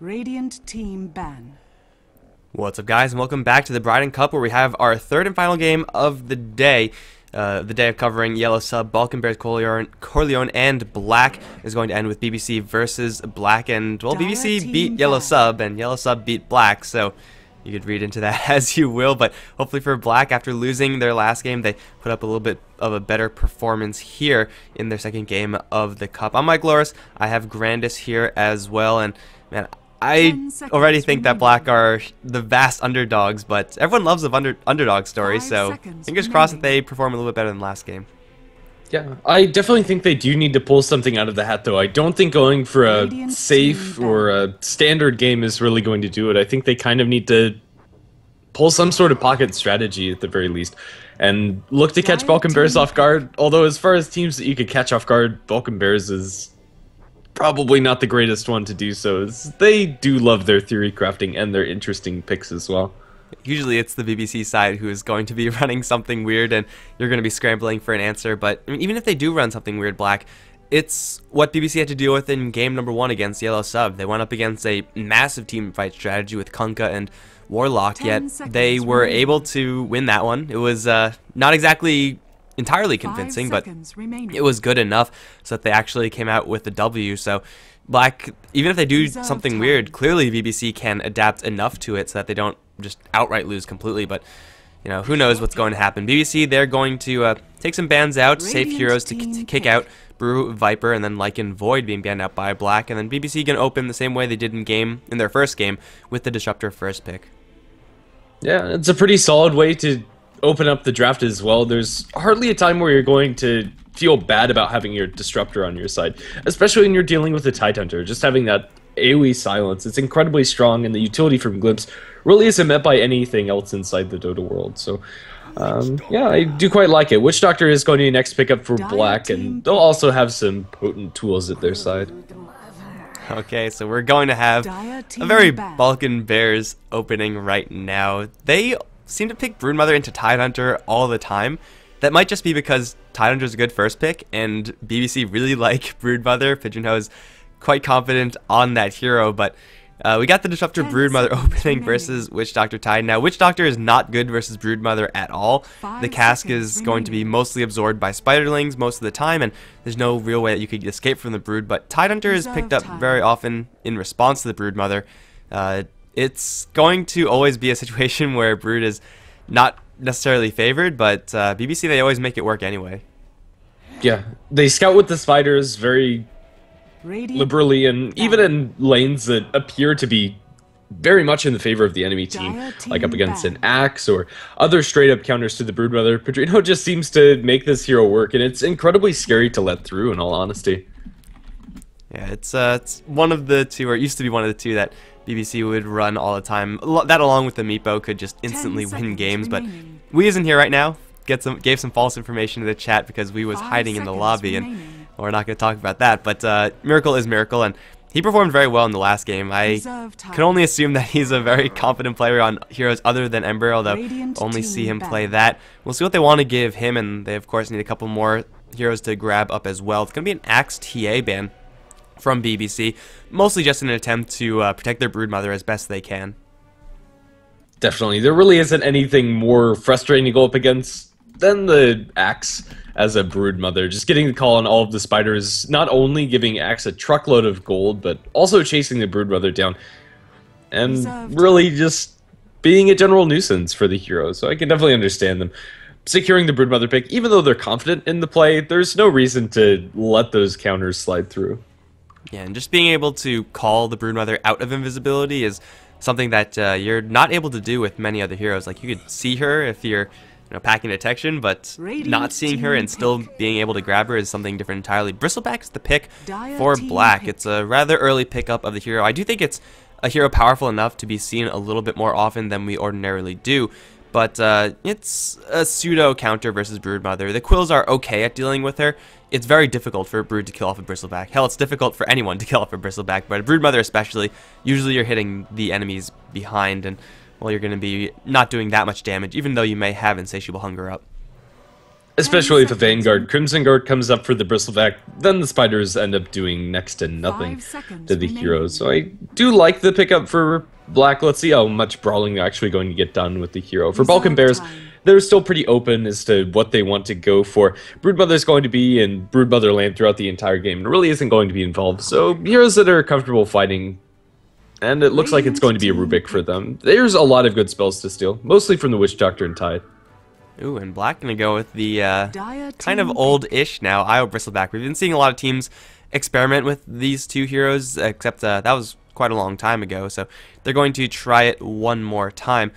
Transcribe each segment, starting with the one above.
Radiant team ban. What's up, guys, and welcome back to the Bridon Cup, where we have our third and final game of the day. The day of covering Yellow Sub, Balkan Bears, Corleone, and Black is going to end with BBC versus Black. And, well, BBC beat Yellow Sub, and Yellow Sub beat Black, so you could read into that as you will. But hopefully for Black, after losing their last game, they put up a little bit of a better performance here in their second game of the Cup. I'm Mike Loris. I have Grandis here as well, and, man, I already think that Black are the vast underdogs, but everyone loves the underdog story, so fingers crossed that they perform a little bit better than last game. Yeah, I definitely think they do need to pull something out of the hat, though. I don't think going for a safe or a standard game is really going to do it. I think they kind of need to pull some sort of pocket strategy at the very least, and look to catch Balkan Bears off guard, although as far as teams that you could catch off guard, Balkan Bears is probably not the greatest one to do so. They do love their theory crafting and their interesting picks as well. Usually it's the BBC side who is going to be running something weird, and you're going to be scrambling for an answer. But I mean, even if they do run something weird, Black, it's what BBC had to deal with in game number 1 against Yellow Sub. They went up against a massive team fight strategy with Kunkka and Warlock, yet they were able to win that one. It was not exactly entirely convincing, but it was good enough so that they actually came out with the W. So Black, even if they do something weird, clearly BBC can adapt enough to it so that they don't just outright lose completely. But you know, who knows what's going to happen. BBC, they're going to take some bans out, save heroes to kick out Brew, Viper, and then Lycan Void being banned out by Black, and then BBC can open the same way they did in their first game with the Disruptor first pick. Yeah, it's a pretty solid way to open up the draft as well. There's hardly a time where you're going to feel bad about having your Disruptor on your side, especially when you're dealing with a Tidehunter. Just having that AoE silence, it's incredibly strong, and the utility from Glimpse really isn't met by anything else inside the Dota world. So yeah, I do quite like it. Witch Doctor is going to be next pickup for Black, and they'll also have some potent tools at their side. Okay, so we're going to have a very Balkan Bears opening right now. They seem to pick Broodmother into Tidehunter all the time. That might just be because Tidehunter is a good first pick, and BBC really like Broodmother. Pigeonhoe's quite confident on that hero, but we got the Disruptor Broodmother opening versus Witch Doctor Tide. Now, Witch Doctor is not good versus Broodmother at all. The cask is going to be mostly absorbed by Spiderlings most of the time, and there's no real way that you could escape from the Brood, but Tidehunter is picked up very often in response to the Broodmother. It's going to always be a situation where Brood is not necessarily favored, but BBC, they always make it work anyway. Yeah, they scout with the spiders very liberally, and even in lanes that appear to be very much in the favor of the enemy team, like up against an Axe or other straight-up counters to the Broodmother. Bridon just seems to make this hero work, and it's incredibly scary to let through, in all honesty. Yeah, it's one of the two, or it used to be one of the two, that BBC would run all the time. That, along with the Meepo, could just instantly win games. But we isn't here right now. Gave some false information to the chat because we was hiding in the lobby, and we're not going to talk about that. But Miracle is Miracle, and he performed very well in the last game. I can only assume that he's a very confident player on heroes other than Ember, although only see him play that. We'll see what they want to give him, and they of course need a couple more heroes to grab up as well. It's going to be an Axe TA ban from BBC, mostly just in an attempt to protect their Broodmother as best they can. Definitely. There really isn't anything more frustrating to go up against than the Axe as a Broodmother. Just getting the call on all of the spiders, not only giving Axe a truckload of gold, but also chasing the Broodmother down, and really just being a general nuisance for the hero. So I can definitely understand them securing the Broodmother pick. Even though they're confident in the play, there's no reason to let those counters slide through. Yeah, and just being able to call the Broodmother out of invisibility is something that you're not able to do with many other heroes. Like, you could see her if you're packing detection, but not seeing her and still being able to grab her is something different entirely. Bristleback is the pick for Black. It's a rather early pickup of the hero. I do think it's a hero powerful enough to be seen a little bit more often than we ordinarily do, but it's a pseudo counter versus Broodmother. The Quills are okay at dealing with her. It's very difficult for a Brood to kill off a Bristleback. Hell, it's difficult for anyone to kill off a Bristleback, but a Broodmother especially, usually you're hitting the enemies behind, and well, you're going to be not doing that much damage, even though you may have Insatiable Hunger up. Especially if the seconds. Vanguard Crimson Guard comes up for the Bristleback, then the Spiders end up doing next to nothing 5 seconds to the remaining. heroes. So I do like the pickup for Black. Let's see how much brawling they're actually going to get done with the hero. For Balkan Bears, they're still pretty open as to what they want to go for. Broodmother's going to be in Broodmother land throughout the entire game. It really isn't going to be involved. So heroes that are comfortable fighting, and it looks like it's going to be a Rubik for them. There's a lot of good spells to steal, mostly from the Witch Doctor and Tide. Ooh, and Black gonna go with the Dire kind of team old-ish now IO Bristleback. We've been seeing a lot of teams experiment with these two heroes, except that was quite a long time ago, so they're going to try it one more time.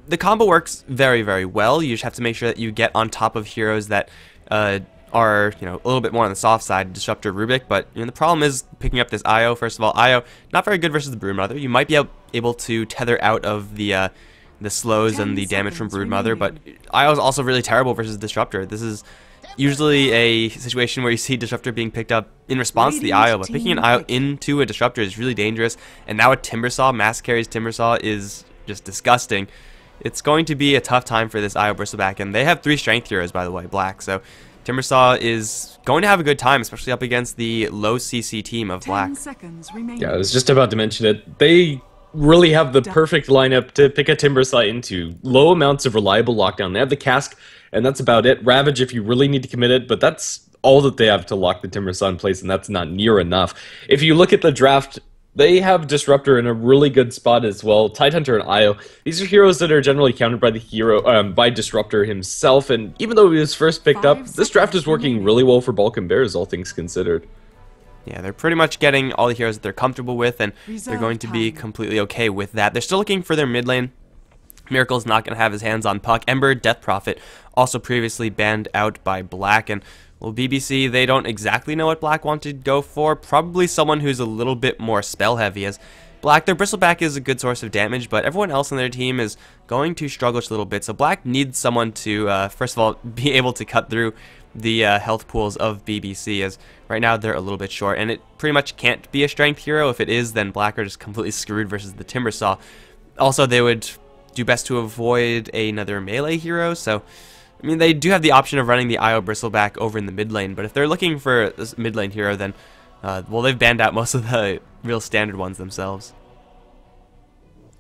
The combo works very, very well. You just have to make sure that you get on top of heroes that are, a little bit more on the soft side, Disruptor, Rubik, but the problem is picking up this IO. First of all, IO, not very good versus the Broodmother. You might be able to tether out of the slows and the damage from Broodmother, but IO is also really terrible versus Disruptor. This is usually a situation where you see Disruptor being picked up in response to the IO, but picking an IO into a Disruptor is really dangerous, and now a Timbersaw, Mass Carry's Timbersaw, is just disgusting. It's going to be a tough time for this IO Bristleback, and they have 3 strength heroes, by the way, Black, so Timbersaw is going to have a good time, especially up against the low CC team of Black. 10 seconds remaining. Yeah, I was just about to mention it. They really have the perfect lineup to pick a Timbersaw into. Low amounts of reliable lockdown. They have the Cask, and that's about it. Ravage if you really need to commit it, but that's all that they have to lock the Timbersaw in place, and that's not near enough. If you look at the draft, they have Disruptor in a really good spot as well. Tidehunter and IO. These are heroes that are generally countered by the hero, by Disruptor himself, and even though he was first picked up, this draft is working really well for Balkan Bears, all things considered. Yeah, they're pretty much getting all the heroes that they're comfortable with, and they're going to be completely okay with that. They're still looking for their mid lane. Miracle's not going to have his hands on Puck. Ember, Death Prophet, also previously banned out by Black, and well, BBC, they don't exactly know what Black wanted to go for. Probably someone who's a little bit more spell heavy, as Black, their Bristleback is a good source of damage, but everyone else on their team is going to struggle just a little bit. So Black needs someone to, first of all, be able to cut through the health pools of BBC, as right now they're a little bit short, and it pretty much can't be a strength hero. If it is, then Black are just completely screwed versus the Timbersaw. Also, they would do best to avoid another melee hero, so I mean, they do have the option of running the IO Bristleback over in the mid lane, but if they're looking for this mid lane hero, then, well, they've banned out most of the real standard ones themselves.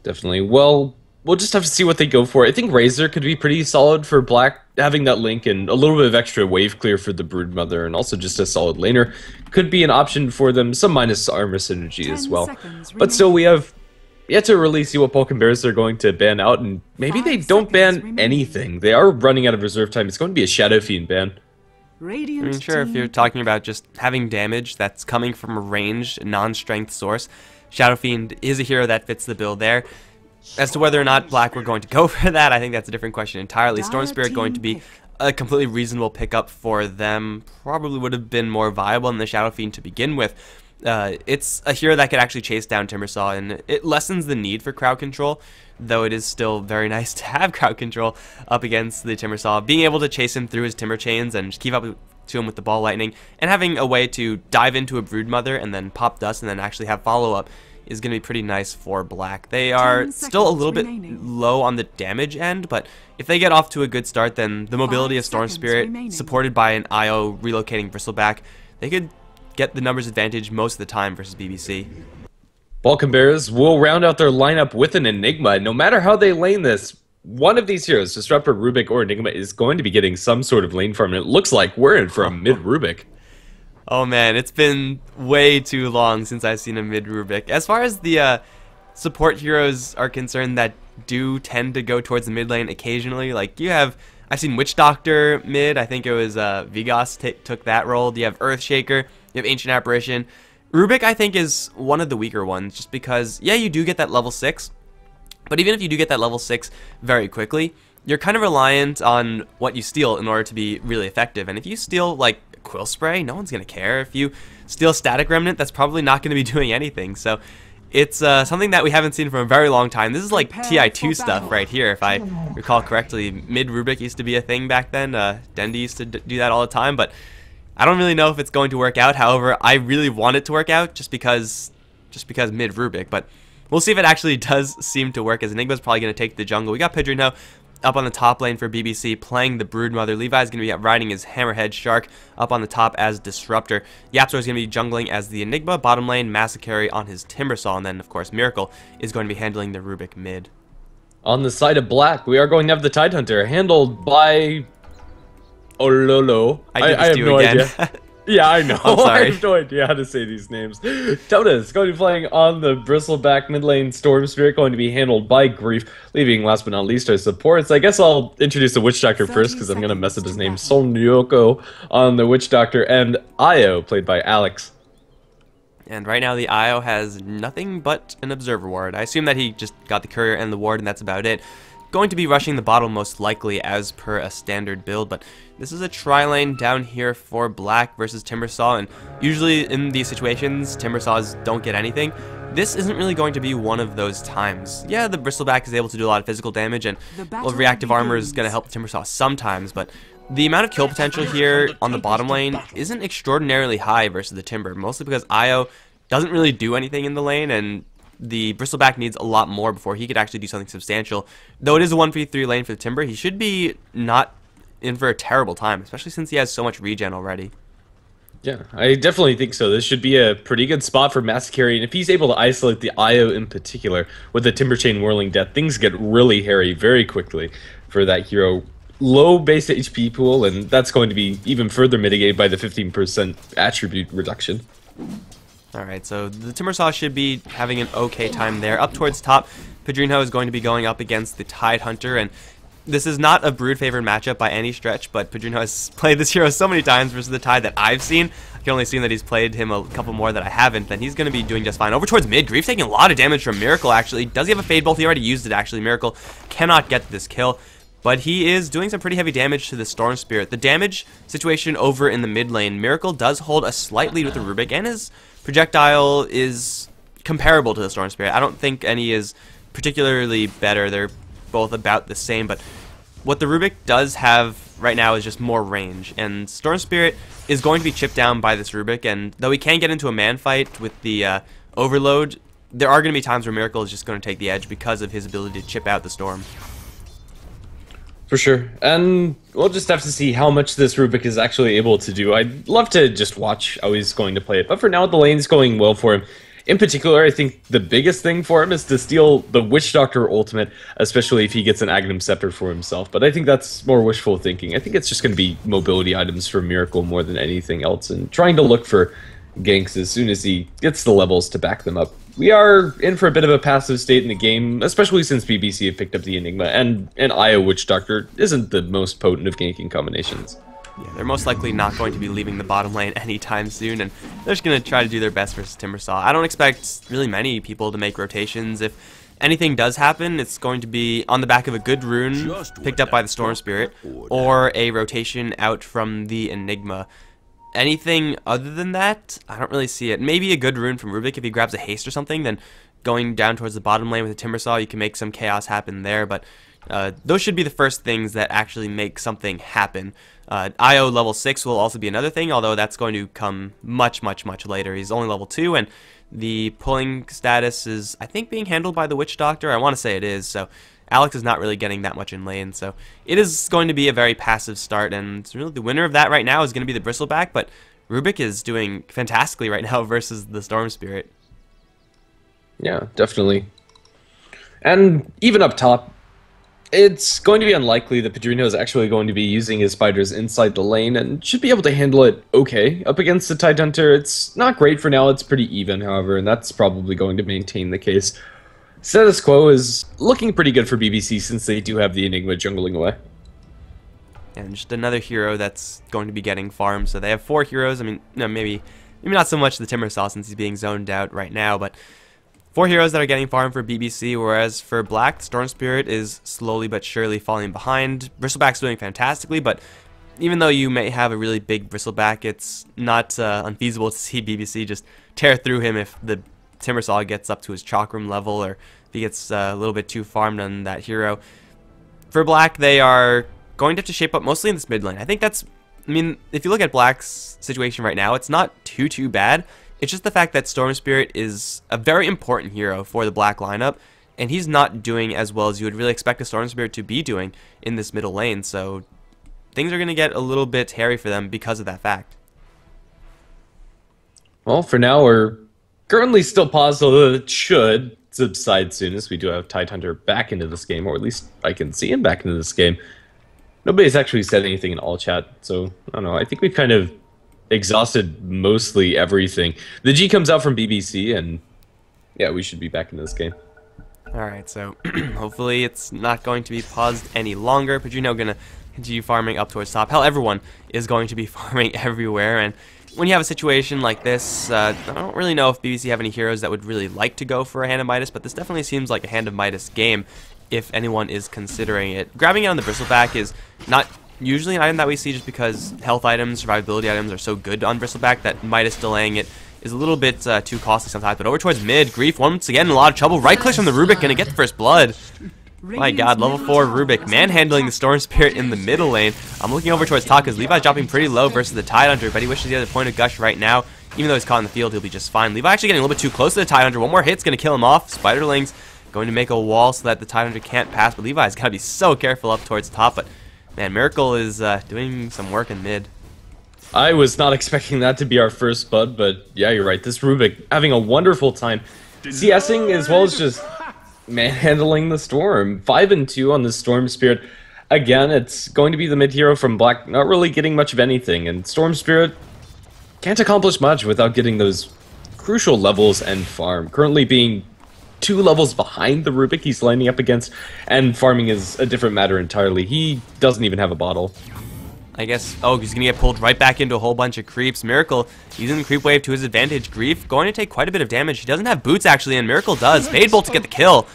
Definitely. Well, we'll just have to see what they go for. I think Razor could be pretty solid for Black, having that link and a little bit of extra wave clear for the Broodmother, and also just a solid laner could be an option for them. Some minus armor synergy as well. But still, we have yet to really see what Balkan Bears are going to ban out, and maybe they don't ban anything. They are running out of reserve time. It's going to be a Shadow Fiend ban. I mean, sure, if you're talking about just having damage that's coming from a ranged, non-strength source, Shadow Fiend is a hero that fits the bill there. As to whether or not Black were going to go for that, I think that's a different question entirely. Storm Spirit going to be a completely reasonable pickup for them. Probably would have been more viable than the Shadow Fiend to begin with. It's a hero that could actually chase down Timbersaw, and it lessens the need for crowd control, though it is still very nice to have crowd control up against the Timbersaw. Being able to chase him through his Timber Chains and just keep up to him with the Ball Lightning, and having a way to dive into a Broodmother and then pop Dust and then actually have follow-up is going to be pretty nice for Black. They are still a little bit low on the damage end, but if they get off to a good start, then the mobility of Storm Spirit, supported by an IO relocating Bristleback, they could get the numbers advantage most of the time versus BBC. Balkan Bears will round out their lineup with an Enigma. No matter how they lane this, one of these heroes, Disruptor, Rubik, or Enigma, is going to be getting some sort of lane farm, and it looks like we're in for a mid-Rubik. Oh man, it's been way too long since I've seen a mid-Rubik. As far as the support heroes are concerned that do tend to go towards the mid lane occasionally, like I've seen Witch Doctor mid, I think it was Vigos took that role. You have Earthshaker, you have Ancient Apparition. Rubik, I think, is one of the weaker ones, just because, yeah, you do get that level 6, but even if you do get that level 6 very quickly, you're kind of reliant on what you steal in order to be really effective. And if you steal, like, Quill Spray, no one's going to care. If you steal Static Remnant, that's probably not going to be doing anything. So it's something that we haven't seen for a very long time. This is like TI2 stuff right here, if I recall correctly. Mid-Rubik used to be a thing back then. Dendi used to do that all the time, but I don't really know if it's going to work out. However, I really want it to work out just because mid-Rubik, but we'll see if it actually does seem to work, as Enigma's probably going to take the jungle. We got Bridon. up on the top lane for BBC, playing the Broodmother. Levi's going to be riding his Hammerhead Shark up on the top as Disruptor. Yapzor is going to be jungling as the Enigma. Bottom lane, Massacre on his Timbersaw. And then, of course, Miracle is going to be handling the Rubik mid. On the side of black, we are going to have the Tidehunter, handled by Ololo. I have no idea. Yeah, I know. I'm sorry. I have no idea how to say these names. Dota is going to be playing on the Bristleback mid lane. Storm Spirit going to be handled by Grief, leaving last but not least our supports. I guess I'll introduce the Witch Doctor first because I'm going to mess up his name. Solnyoko on the Witch Doctor, and Io, played by Alex. And right now the Io has nothing but an Observer Ward. I assume that he just got the Courier and the Ward, and that's about it. Going to be rushing the bottom most likely as per a standard build, but this is a tri-lane down here for black versus Timbersaw, and usually in these situations Timbersaws don't get anything. This isn't really going to be one of those times. Yeah, the Bristleback is able to do a lot of physical damage, and well, reactive armor is going to help the Timbersaw sometimes, but the amount of kill potential here on the bottom lane isn't extraordinarily high versus the Timber, mostly because Io doesn't really do anything in the lane, and the Bristleback needs a lot more before he could actually do something substantial. Though it is a 1v3 lane for the Timber, he should be not in for a terrible time, especially since he has so much regen already. Yeah, I definitely think so. This should be a pretty good spot for Massacre, and if he's able to isolate the Io in particular with the Timber Chain Whirling Death, things get really hairy very quickly for that hero. Low base HP pool, and that's going to be even further mitigated by the 15% attribute reduction. Alright, so the Timbersaw should be having an okay time there. Up towards top, Padrino is going to be going up against the Tidehunter, and this is not a Brood favored matchup by any stretch, but Padrino has played this hero so many times versus the Tide that I've seen. I can only assume that he's played him a couple more that I haven't, then he's going to be doing just fine. Over towards mid, Grief taking a lot of damage from Miracle, actually. Does he have a Fade Bolt? He already used it, actually. Miracle cannot get this kill, but he is doing some pretty heavy damage to the Storm Spirit. The damage situation over in the mid lane, Miracle does hold a slight lead with the Rubik, and his projectile is comparable to the Storm Spirit. I don't think any is particularly better. They're both about the same, but what the Rubik does have right now is just more range, and Storm Spirit is going to be chipped down by this Rubik, and though he can get into a man fight with the Overload, there are going to be times where Miracle is just going to take the edge because of his ability to chip out the Storm. For sure, and we'll just have to see how much this Rubik is actually able to do. I'd love to just watch how he's going to play it, but for now the lane's going well for him. In particular, I think the biggest thing for him is to steal the Witch Doctor ultimate, especially if he gets an Agnum Scepter for himself, but I think that's more wishful thinking. I think it's just going to be mobility items for Miracle more than anything else, and trying to look for ganks as soon as he gets the levels to back them up. We are in for a bit of a passive state in the game, especially since BBC have picked up the Enigma, and an Io Witch Doctor isn't the most potent of ganking combinations. Yeah, they're most likely not going to be leaving the bottom lane anytime soon, and they're just going to try to do their best versus Timbersaw. I don't expect really many people to make rotations. If anything does happen, it's going to be on the back of a good rune picked up by the Storm Spirit, or a rotation out from the Enigma. Anything other than that, I don't really see it. Maybe a good rune from Rubik if he grabs a haste or something, then going down towards the bottom lane with a Timbersaw, you can make some chaos happen there, but those should be the first things that actually make something happen. IO level 6 will also be another thing, although that's going to come much later. He's only level 2, and the pulling status is, I think, being handled by the Witch Doctor. I want to say it is, so Alex is not really getting that much in lane, so it is going to be a very passive start, and really the winner of that right now is going to be the Bristleback, but Rubik is doing fantastically right now versus the Storm Spirit. Yeah, definitely. And even up top, it's going to be unlikely that Padrino is actually going to be using his spiders inside the lane, and should be able to handle it okay. Up against the Tidehunter, it's not great for now, it's pretty even, however, and that's probably going to maintain the case. Status quo is looking pretty good for BBC since they do have the Enigma jungling away. And just another hero that's going to be getting farmed, so they have 4 heroes. I mean, no, maybe not so much the Timbersaw since he's being zoned out right now, but 4 heroes that are getting farmed for BBC, whereas for Black, Storm Spirit is slowly but surely falling behind. Bristleback's doing fantastically, but even though you may have a really big Bristleback, it's not unfeasible to see BBC just tear through him if the Timbersaw gets up to his Chakram level, or if he gets a little bit too farmed on that hero. For Black, they are going to have to shape up mostly in this mid lane. I think that's, I mean, if you look at Black's situation right now, it's not too bad. It's just the fact that Storm Spirit is a very important hero for the Black lineup, and he's not doing as well as you would really expect a Storm Spirit to be doing in this middle lane, so things are going to get a little bit hairy for them because of that fact. Well, for now, we're currently still paused, although it should subside soon as we do have Tidehunter back into this game, or at least I can see him back into this game. Nobody's actually said anything in all chat, so I don't know. I think we've kind of exhausted mostly everything. The G comes out from BBC, and yeah, we should be back into this game. Alright, so hopefully it's not going to be paused any longer. Bridon going to continue farming up towards top. Hell, everyone is going to be farming everywhere, and when you have a situation like this, I don't really know if BBC have any heroes that would really like to go for a Hand of Midas, but this definitely seems like a Hand of Midas game if anyone is considering it. Grabbing it on the Bristleback is not usually an item that we see just because health items, survivability items are so good on Bristleback that Midas delaying it is a little bit too costly sometimes. But over towards mid, Grief once again in a lot of trouble. Right clicks from the Rubik, gonna get the first blood. My god, level 4 Rubik manhandling the Storm Spirit in the middle lane. I'm looking over towards top because Levi's dropping pretty low versus the Tidehunter, but he wishes he had a point of gush right now. Even though he's caught in the field, he'll be just fine. Levi actually getting a little bit too close to the Tidehunter. One more hit's gonna kill him off. Spiderling's going to make a wall so that the Tidehunter can't pass, but Levi's gotta be so careful up towards top. But man, Miracle is doing some work in mid. I was not expecting that to be our first Bud, but yeah, you're right. This Rubik having a wonderful time CSing as well as just manhandling the Storm. 5 and 2 on the Storm Spirit. Again, it's going to be the mid hero from Black, not really getting much of anything, and Storm Spirit can't accomplish much without getting those crucial levels and farm. Currently being 2 levels behind the Rubik he's lining up against, and farming is a different matter entirely. He doesn't even have a bottle. I guess, oh, he's going to get pulled right back into a whole bunch of creeps. Miracle using the creep wave to his advantage. Grief going to take quite a bit of damage. He doesn't have boots, actually, and Miracle does. Fade Bolt to get the kill.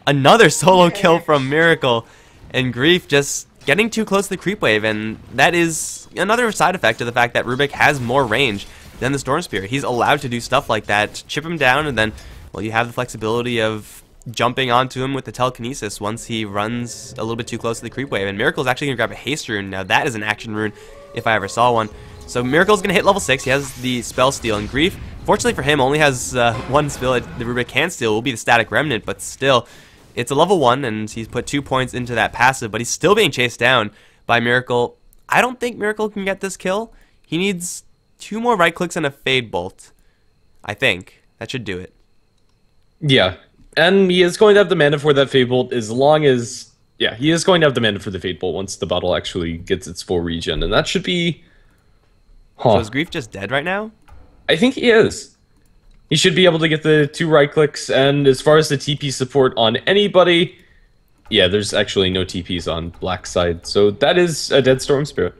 Another solo kill from Miracle. And Grief just getting too close to the creep wave, and that is another side effect of the fact that Rubik has more range than the Storm Spirit. He's allowed to do stuff like that, chip him down, and then, well, you have the flexibility of jumping onto him with the telekinesis once he runs a little bit too close to the creep wave. And Miracle's actually going to grab a haste rune. Now that is an action rune if I ever saw one. So Miracle's going to hit level 6. He has the spell steal, and Grief, fortunately for him, only has one spell the Rubik can steal. Will be the static remnant, but still, it's a level 1, and he's put 2 points into that passive, but he's still being chased down by Miracle. I don't think Miracle can get this kill. He needs 2 more right clicks and a Fade Bolt. I think that should do it. Yeah. And he is going to have the mana for that Fade Bolt as long as... Yeah, he is going to have the mana for the Fade Bolt once the bottle actually gets its full regen. And that should be... Huh. So is Grief just dead right now? I think he is. He should be able to get the 2 right clicks. And as far as the TP support on anybody... Yeah, there's actually no TPs on Black side. So that is a dead Storm Spirit.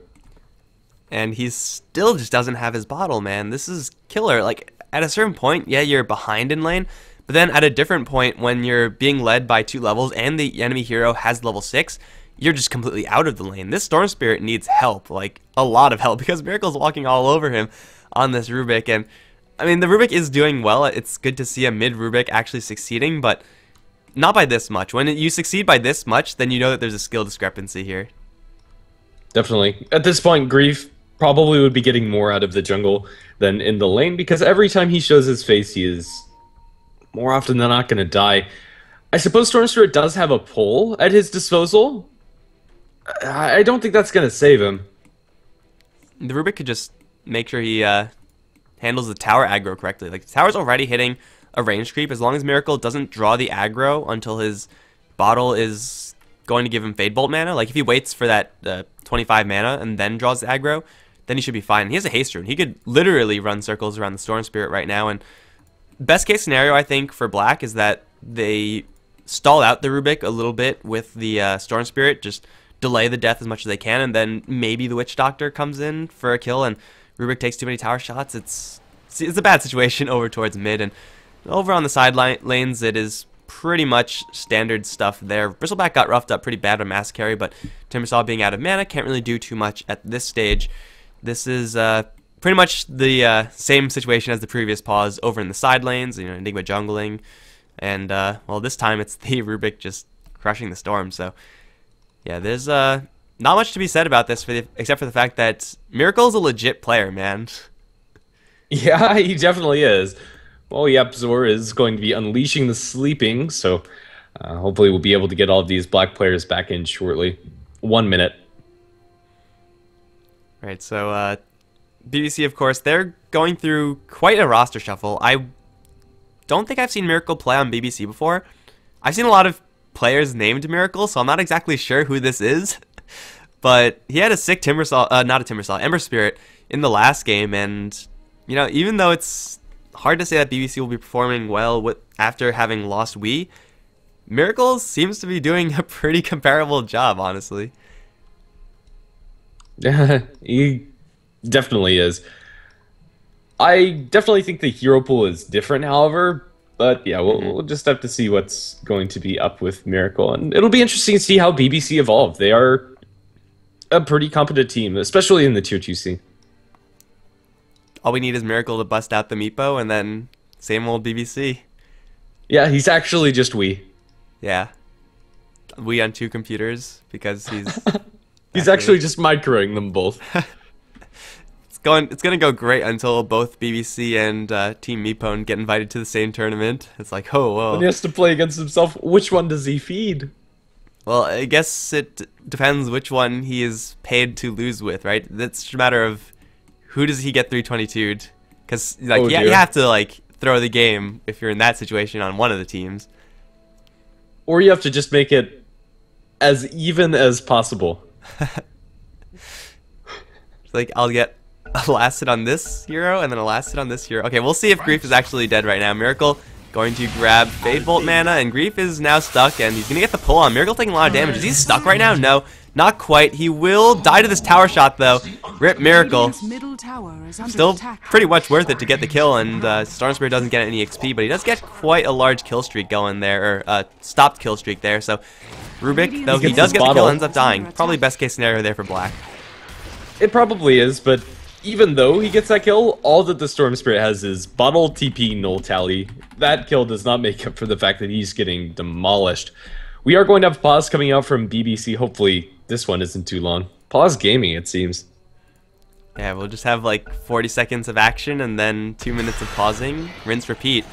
And he still just doesn't have his bottle, man. This is killer. Like, at a certain point, yeah, you're behind in lane. But then at a different point, when you're being led by 2 levels and the enemy hero has level 6, you're just completely out of the lane. This Storm Spirit needs help, like a lot of help, because Miracle's walking all over him on this Rubik. And I mean, the Rubik is doing well. It's good to see a mid Rubik actually succeeding, but not by this much. When you succeed by this much, then you know that there's a skill discrepancy here. Definitely. At this point, Grief probably would be getting more out of the jungle than in the lane, because every time he shows his face, he is more often than not going to die. I suppose Storm Spirit does have a pull at his disposal. I don't think that's going to save him. The Rubik could just make sure he handles the tower aggro correctly. Like, the tower's already hitting a range creep. As long as Miracle doesn't draw the aggro until his bottle is going to give him Fade Bolt mana. Like, if he waits for that 25 mana and then draws the aggro, then he should be fine. He has a haste rune. He could literally run circles around the Storm Spirit right now, and best case scenario, I think, for Black is that they stall out the Rubik a little bit with the Storm Spirit, just delay the death as much as they can, and then maybe the Witch Doctor comes in for a kill, and Rubik takes too many tower shots. It's a bad situation over towards mid, and over on the side lanes, it is pretty much standard stuff there. Bristleback got roughed up pretty bad on Mass Carry, but Timbersaw being out of mana can't really do too much at this stage. This is pretty much the same situation as the previous pause over in the side lanes, you know, Enigma jungling, and well, this time it's the Rubik just crushing the Storm. So yeah, there's not much to be said about this except for the fact that Miracle's a legit player, man. Yeah, he definitely is. Well, yep, Zor is going to be unleashing the sleeping, so Hopefully we'll be able to get all of these black players back in shortly. 1 minute. Right, so BBC, of course, they're going through quite a roster shuffle. I don't think I've seen Miracle play on BBC before. I've seen a lot of players named Miracle, so I'm not exactly sure who this is. But he had a sick Ember Spirit in the last game, and even though it's hard to say that BBC will be performing well after having lost Wii, Miracle seems to be doing a pretty comparable job, honestly. Yeah, he definitely is. I definitely think the hero pool is different, however, but yeah, we'll just have to see what's going to be up with Miracle, and it'll be interesting to see how BBC evolve. They are a pretty competent team, especially in the Tier 2 scene. All we need is Miracle to bust out the Meepo, and then same old BBC. Yeah, he's actually just Wii. Yeah. Wii on 2 computers, because he's... He's actually just microing them both. It's gonna go great until both BBC and Team Meepone get invited to the same tournament. It's like, oh, well. When he has to play against himself, which one does he feed? Well, I guess it depends which one he is paid to lose with, right? It's just a matter of who does he get 322'd? Because you have to throw the game if you're in that situation on one of the teams. Or you have to just make it as even as possible. It's I'll get a last hit on this hero and then a last hit on this hero. Okay, we'll see if Grief is actually dead right now. Miracle going to grab Fade Bolt mana, and Grief is now stuck, and he's going to get the pull on. Miracle taking a lot of damage. Is he stuck right now? No, not quite. He will die to this tower shot, though. Rip Miracle. Still pretty much worth it to get the kill, and Storm Spirit doesn't get any XP, but he does get quite a large kill streak going there, or stopped kill streak there, so Rubik, though he does get the kill, ends up dying. Probably best case scenario there for Black. It probably is, but even though he gets that kill, all that the Storm Spirit has is bottle TP null tally. That kill does not make up for the fact that he's getting demolished. We are going to have pause coming out from BBC. Hopefully this one isn't too long. Pause gaming, it seems. Yeah, we'll just have 40 seconds of action and then 2 minutes of pausing. Rinse, repeat.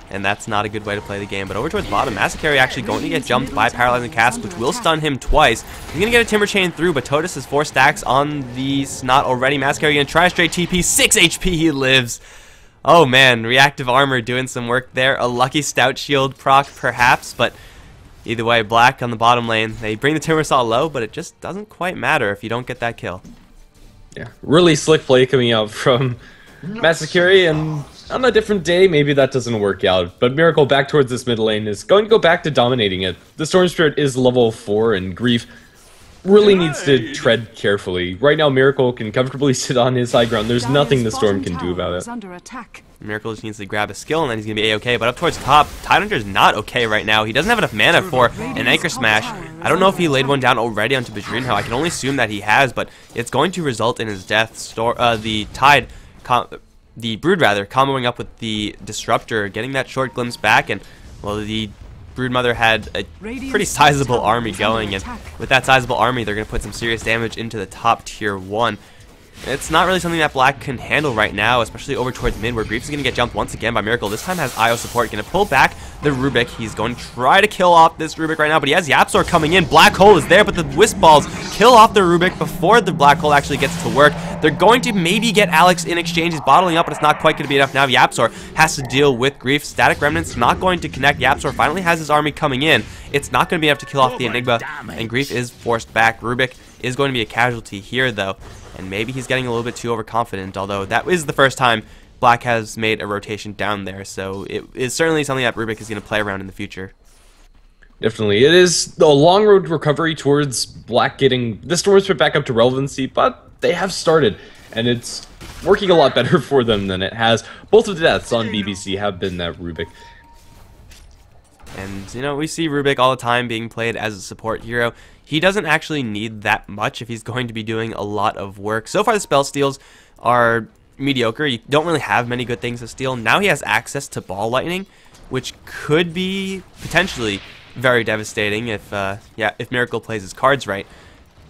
And that's not a good way to play the game. But over towards bottom, Massacre actually going to get jumped by Paralyzing Cast, which will stun him twice. He's going to get a Timber Chain through, but Totus has 4 stacks on the Snot already. Massacre going to try a straight TP. 6 HP, he lives. Oh man, Reactive Armor doing some work there. A lucky Stout Shield proc, perhaps, but either way, Black on the bottom lane. They bring the Timber Saw low, but it just doesn't quite matter if you don't get that kill. Yeah, really slick play coming out from Massacre, and on a different day, maybe that doesn't work out. But Miracle back towards this mid lane is going to go back to dominating it. The Storm Spirit is level 4, and Grief really needs to tread carefully. Right now, Miracle can comfortably sit on his high ground. There's nothing the Storm can do about it. Miracle just needs to grab a skill, and then he's going to be A-okay. But up towards top, Tidehunter's not okay right now. He doesn't have enough mana for an Anchor Smash. I don't know if he laid one down already onto Bridon. I can only assume that he has, but it's going to result in his death. The Brood, rather, comboing up with the Disruptor, getting that short glimpse back, and, well, the Broodmother had a pretty sizable army going, and with that sizable army, they're going to put some serious damage into the top tier 1. It's not really something that Black can handle right now, especially over towards mid, where Grief is going to get jumped once again by Miracle. This time has IO support, going to pull back the Rubik. He's going to try to kill off this Rubik right now, but he has Yapzor coming in. Black Hole is there, but the Wisp Balls kill off the Rubik before the Black Hole actually gets to work. They're going to maybe get Alex in exchange. He's bottling up, but it's not quite going to be enough now. Yapzor has to deal with Grief. Static Remnant's not going to connect. Yapzor finally has his army coming in. It's not going to be enough to kill off the Enigma, and Grief is forced back. Rubik is going to be a casualty here, though. And maybe he's getting a little bit too overconfident, although that is the first time Black has made a rotation down there, so it is certainly something that Rubik is going to play around in the future. Definitely. It is a long road recovery towards Black getting the Storm Spirit back up to relevancy, but they have started, and it's working a lot better for them than it has. Both of the deaths on BBC have been that Rubik. And, we see Rubik all the time being played as a support hero. He doesn't actually need that much if he's going to be doing a lot of work. So far, the spell steals are mediocre. You don't really have many good things to steal. Now he has access to Ball Lightning, which could be potentially very devastating if Miracle plays his cards right.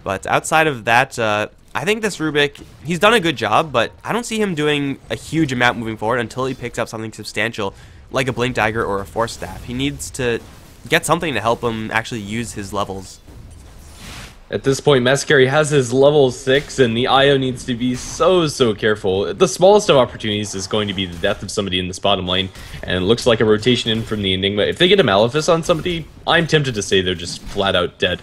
But outside of that, I think this Rubik, he's done a good job, but I don't see him doing a huge amount moving forward until he picks up something substantial like a Blink Dagger or a Force Staff. He needs to get something to help him actually use his levels. At this point, Mascari has his level 6, and the IO needs to be so careful. The smallest of opportunities is going to be the death of somebody in this bottom lane, and it looks like a rotation in from the Enigma. If they get a Malefice on somebody, I'm tempted to say they're just flat out dead.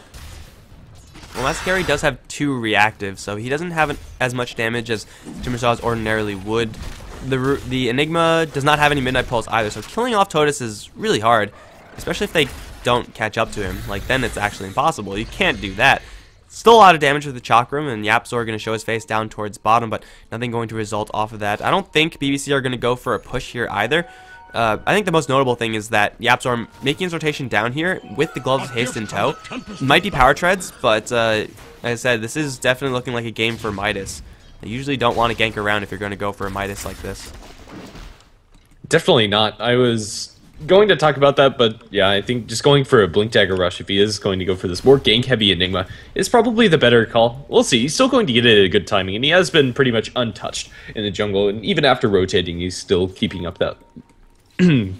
Well, Mascari does have 2 reactives, so he doesn't have as much damage as Timbersaws ordinarily would. The Enigma does not have any Midnight Pulse either, so killing off Totus is really hard, especially if they don't catch up to him. Like, then it's actually impossible. You can't do that. Still a lot of damage with the Chakram, and Yapzor going to show his face down towards bottom, but nothing going to result off of that. I don't think BBC are going to go for a push here either. I think the most notable thing is that Yapzor making his rotation down here with the Gloves of Haste in tow. Might be power treads, but as I said, this is definitely looking like a game for Midas. You usually don't want to gank around if you're going to go for a Midas like this. Definitely not. I was going to talk about that, but yeah, I think just going for a Blink Dagger Rush, if he is going to go for this more gank-heavy Enigma, is probably the better call. We'll see. He's still going to get it at a good timing, and he has been pretty much untouched in the jungle, and even after rotating, he's still keeping up that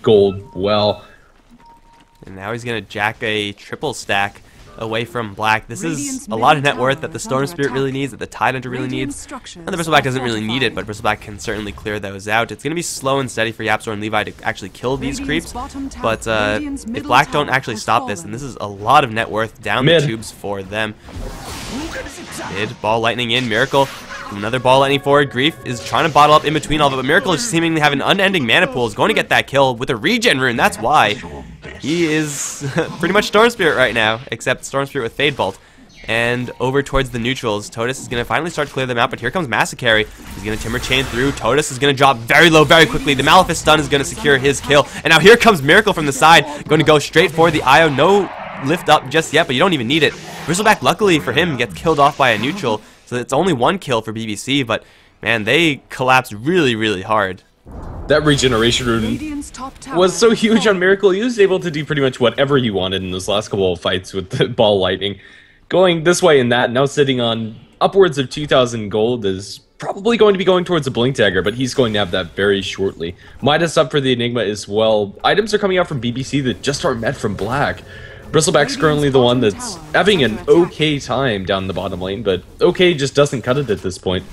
gold well. And now he's going to jack a triple stack away from Black. This is a lot of net worth that the Storm Spirit really needs, that the Tidehunter really needs. And the Bristleback doesn't really need it, but Bristleback can certainly clear those out. It's going to be slow and steady for Yapzor and Levi to actually kill these creeps, but if Black don't actually stop this, then this is a lot of net worth down the tubes for them. Mid, Ball Lightning in, Miracle. Another Ball Lightning forward. Grief is trying to bottle up in between all of it, but Miracle is seemingly have an unending mana pool, is going to get that kill with a regen rune. That's why he is pretty much Storm Spirit right now, except Storm Spirit with Fade Bolt. And over towards the neutrals, Totus is going to finally start to clear them out, but here comes Massacre. He's going to Timber Chain through. Totus is going to drop very low very quickly. The Malefice stun is going to secure his kill. And now here comes Miracle from the side, going to go straight for the IO. No lift up just yet, but you don't even need it. Bristleback, luckily for him, gets killed off by a neutral. So it's only 1 kill for BBC, but man, they collapsed really hard. That regeneration rune was so huge on Miracle, he was able to do pretty much whatever he wanted in those last couple of fights with the Ball Lightning. Going this way and that, now sitting on upwards of 2,000 gold, is probably going to be going towards a Blink Dagger, but he's going to have that very shortly. Midas up for the Enigma as well. Items are coming out from BBC that just aren't met from Black. Bristleback's currently the one that's having an okay time down the bottom lane, but okay just doesn't cut it at this point.